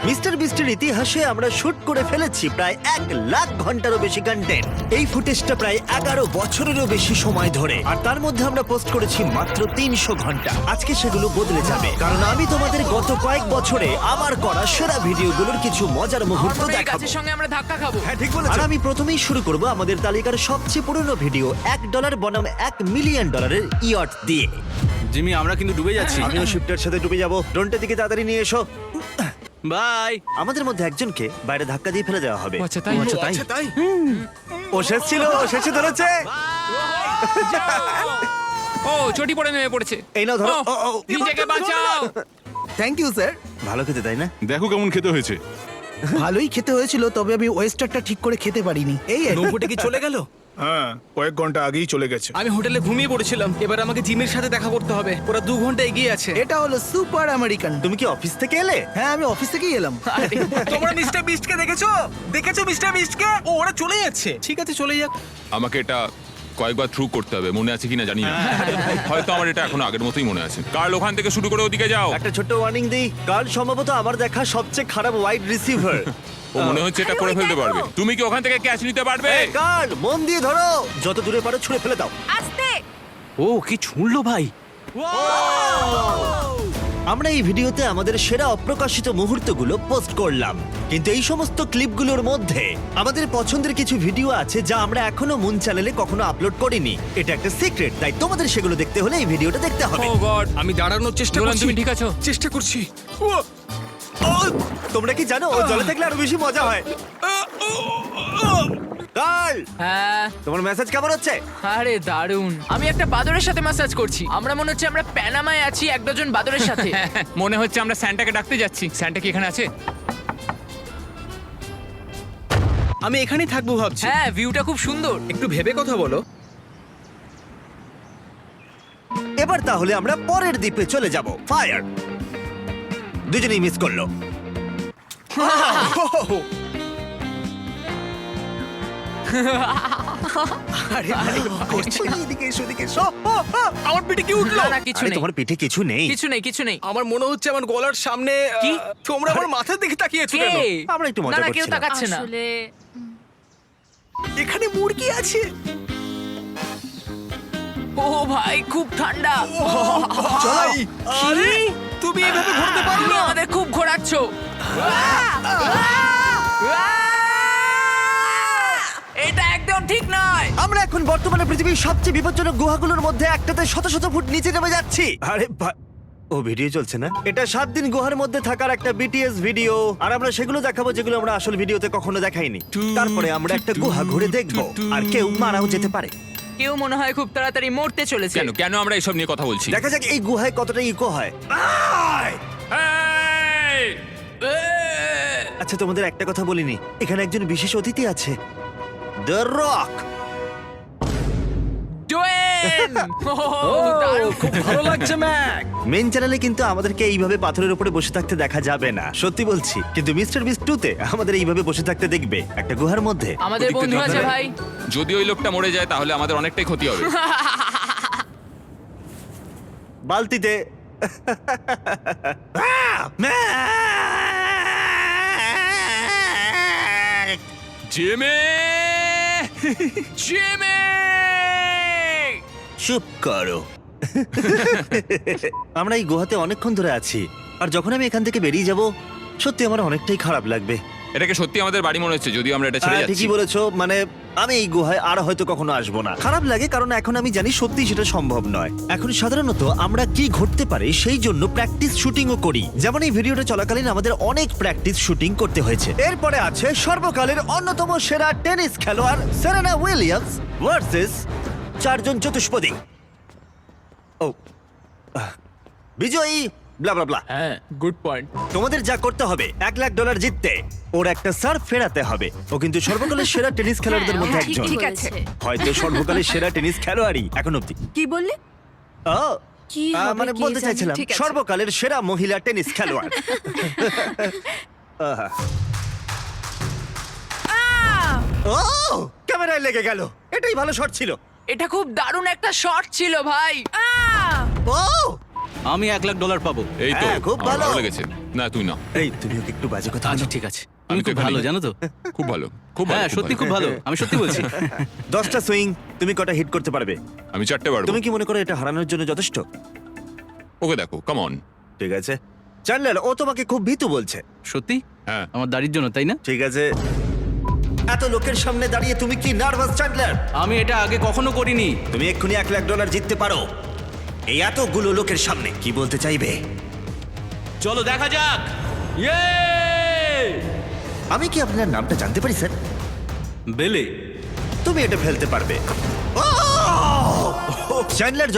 Mister বিস্টের ইতিহাসে আমরা shoot করে ফেলেছি প্রায় 1,00,000 ঘন্টারও বেশি কন্টেন্ট। এই ফুটেজটা প্রায় 11 বছরেরও বেশি সময় ধরে, আর তার মধ্যে আমরা পোস্ট করেছি মাত্র 300 ঘন্টা। আজকে সেগুলো বদলে যাবে, কারণ আমি তোমাদের গত কয়েক বছরে আমার করা সেরা ভিডিওগুলোর কিছু মজার মুহূর্ত দেখাবো। গাছের সঙ্গে আমরা ধাক্কা খাবো। হ্যাঁ, ঠিক বলেছো। আর আমি প্রথমেই শুরু করব আমাদের তালিকার সবচেয়ে পুরনো ভিডিও, $1 বনাম $1 মিলিয়ন ইয়ট দিয়ে। জিমি, আমরা কিন্তু ডুবে যাচ্ছি। আমিও শিফটের সাথে ডুবে যাব। ড্রোনটা দিকে তাড়াতাড়ি নিয়ে এসো। বাই। আমাদের মধ্যে একজনকে বাইরে ধাক্কা দিয়ে ফেলে দেওয়া হবে। আচ্ছা তাই আচ্ছা তাই। ও শেষ ছিল, ও শেষে ধরেছে। ও চটি পড়ে নেমে পড়েছে। এই নাও ধরো। ও, ও, ও, নিজেকে বাঁচাও। Thank you sir. ভালো খেতে, তাই না? দেখো কেমন খেতে হয়েছে। ভালোই খেতে হয়েছিল, তবে আমি ওয়েস্টারটা ঠিক করে খেতে পারিনি। এই আর কি। নৌকোটা কি চলে গেল? হ্যাঁ, কয়েক ঘন্টা আগেই চলে গেছে। আমি হোটেলে ঘুমিয়ে পড়েছিলাম। এবার আমাকে জিমির সাথে দেখা করতে হবে। ওরা 2 ঘন্টা এগিয়ে আছে। এটা হলো সুপার আমেরিকান। তুমি কি অফিস থেকে এলে? হ্যাঁ, আমি অফিস থেকেই এলাম। তোমরা মিস্টার বিস্টকে দেখেছো? দেখেছো মিস্টার বিস্টকে? ও ওরা চলে যাচ্ছে। ঠিক আছে, চলে যাক। আমাকে এটা কয়েকবার থ্রু করতে হবে, মনে আছে কিনা জানি না। হয়তো আমার এটা এখন আগের মতোই মনে আছে। কার্ল, ওখান থেকে শুরু করে ওদিকে যাও। একটা ছোট্ট ওয়ার্নিং দিই, কাল সম্ভবত আমার দেখা সবচেয়ে খারাপ ওয়াইড রিসিভার। ও মনে হচ্ছে এটা করে ফেলতে পারবে। তুমি কি ওখান থেকে ক্যাচ নিতে পারবে? কাল, মন দিয়ে ধরো, যত দূরে পারো ছুঁড়ে ফেলে দাও। ও কি ছুঁড়লো ভাই! আমরা এই ভিডিওতে আমাদের সেরা অপ্রকাশিত মুহূর্তগুলো পোস্ট করলাম, কিন্তু এই সমস্ত ক্লিপগুলোর মধ্যে আমাদের পছন্দের কিছু ভিডিও আছে যা আমরা এখনো মুন চ্যানেলে কখনো আপলোড করিনি। এটা একটা সিক্রেট, তাই তোমাদের সেগুলো দেখতে হলে এই ভিডিওটা দেখতে হবে। ও গড, আমি দাঁড়ানোর চেষ্টা নোলান, করছি। তুমি ঠিক আছো? চেষ্টা করছি। তোমরা কি জানো ও জলে থাকলে আরো বেশি মজা হয়? কাল, হ্যাঁ, তোমার মেসেজ কেমন হচ্ছে? আরে দারুণ। আমি একটা বাদরের সাথে ম্যাসাজ করছি। আমরা মনে হচ্ছে আমরা প্যানামায় আছি এক ডজন বাদরের সাথে। মনে হচ্ছে আমরা স্যান্টাকে ডাকতে যাচ্ছি। স্যান্টা কি এখানে আছে? আমি এখানেই থাকবো ভাবছি। হ্যাঁ, ভিউটা খুব সুন্দর। একটু ভেবে কথা বলো। এবার তাহলে আমরা পরের দ্বীপে চলে যাব। ফায়ার। দুজনেই মিস করলো। আরে আরে, করছি এদিকে এসো, এদিকে এসো। আমার পিঠে কি উঠলো? না না, কিছু আরে নেই, তোমার পিঠে কিছু নেই। কিছু নেই, কিছু নেই। আমার মনে হচ্ছে আমার গলার সামনে কি? তোমরা আমার মাথার দিকে তাকিয়েছো কে? কেন? আমরা একটু মজা না না, কেউ করছিলাম। তাকাচ্ছে না। আসলে এখানে মুরগি আছে। ও ভাই, খুব ঠান্ডা। চলো। আরে তুমি এভাবে ঘুরতে পারো তুমি না। আমাদের খুব ঘোরাচ্ছ। এটা একদম ঠিক নয়। আমরা এখন বর্তমানে পৃথিবীর সবচেয়ে বিপজ্জনক গুহাগুলোর মধ্যে একটাতে শত শত ফুট নিচে নেমে যাচ্ছি। আরে ও ভিডিও চলছে না? এটা 7 দিন গুহার মধ্যে থাকার একটা বিটিএস ভিডিও, আর আমরা সেগুলো দেখাবো যেগুলো আমরা আসল ভিডিওতে কখনো দেখাইনি। তারপরে আমরা একটা গুহা ঘুরে দেখবো, আর কেউ মারাও যেতে পারে। কেউ মনে হয় খুব তাড়াতাড়ি মরতে চলেছে। কেন কেন আমরা এসব নিয়ে কথা বলছি? দেখা যাক এই গুহায় কতটা ইকো হয়। এই! আচ্ছা, তোমাদের একটা কথা বলিনি, এখানে একজন বিশেষ অতিথি আছে, দ্য রক। ডোয়েন! দারুণ। খুব ভালো লাগছে ম্যাক। মেন চ্যানেলে কিন্তু আমাদেরকে এইভাবে পাথরের উপরে বসে থাকতে দেখা যাবে না, সত্যি বলছি। কিন্তু মিস্টার বিস্ট 2-তে আমাদের এইভাবে বসে থাকতে দেখবে একটা গুহার মধ্যে। আমাদের ওদিকটা বন্ধু ঠিক আছে হবে। ভাই। যদি ওই লোকটা মরে যায় তাহলে আমাদের অনেকটাই ক্ষতি হবে। বালতিতে। জিমি! জিমি! চুপ করো। আমরা এই গুহাতে অনেকক্ষণ ধরে আছি, আর যখন আমি এখান থেকে বেরিয়ে যাব সত্যি আমার অনেকটাই খারাপ লাগবে। এটাকে সত্যি আমাদের বাড়ি মনে হচ্ছে, যদিও আমরা এটা ছেড়ে যাচ্ছি। ঠিকই বলেছো, মানে আমি এই গুহায় আর হয়তো কখনো আসবো না। খারাপ লাগে কারণ এখন আমি জানি সত্যি সেটা সম্ভব নয়। এখন সাধারণত আমরা কি ঘটতে পারে সেই জন্য প্র্যাকটিস শুটিংও করি, যেমন এই ভিডিওটা চলাকালীন আমাদের অনেক প্র্যাকটিস শুটিং করতে হয়েছে। এরপরে আছে সর্বকালের অন্যতম সেরা টেনিস খেলোয়াড় সেরেনা উইলিয়ামস ভার্সেস 4 জন চতুষ্পদী। ও বিজয়ী ব্লা ব্লা ব্লা। হ্যাঁ, গুড পয়েন্ট। তোমাদের যা করতে হবে, $1,00,000 জিততে ওর একটা সার্ভ ফেরাতে হবে। ও কিন্তু সর্বকালের সেরা টেনিস খেলোয়াড়দের মধ্যে হ্যাঁ, একজন, ঠিক আছে। হয়তো সর্বকালের সেরা টেনিস খেলোয়াড়ই এখন অব্দি। কি বললে? ও, কি হবে মানে কে বলতে জানে? চাইছিলাম ঠিক আছে। সর্বকালের সেরা মহিলা টেনিস খেলোয়াড়। আহা। ও, ক্যামেরায় লেগে গেল। এটাই ভালো শট ছিল। এটা খুব দারুণ একটা শট ছিল ভাই। ও, আমি $1,00,000 পাবো। এই তো, হ্যাঁ, খুব আমার ভালো। ভালো লেগেছে। না তুই না, এই তুমি ওকে একটু বাজে কথা আচ্ছা বলো। ঠিক আছে আমি তুমি তো খুব ভালো এখানেই। জানো তো। খুব ভালো, খুব ভালো, হ্যাঁ সত্যি খুব ভালো, আমি সত্যি বলছি। 10টা সুইং, তুমি কটা হিট করতে পারবে? আমি 4টে পারবো। তুমি কি মনে করো এটা হারানোর জন্য যথেষ্ট? ওকে দেখো, কাম অন। ঠিক আছে চ্যান্ডলার, ও তোমাকে খুব ভীতু বলছে। সত্যি হ্যাঁ, আমার দাড়ির জন্য, তাই না? ঠিক আছে, এত লোকের সামনে দাঁড়িয়ে তুমি কি নার্ভাস চ্যান্ডলার? আমি এটা আগে কখনো করিনি। তুমি এক্ষুনি $1,00,000 জিততে পারো এই এতগুলো লোকের সামনে। কি বলতে চাইবে? চলো দেখা যাক। ইয়ে আমি কি আপনার নামটা জানতে পারি স্যার? বেলে। তুমি এটা ফেলতে পারবে। চ্যান্ডলার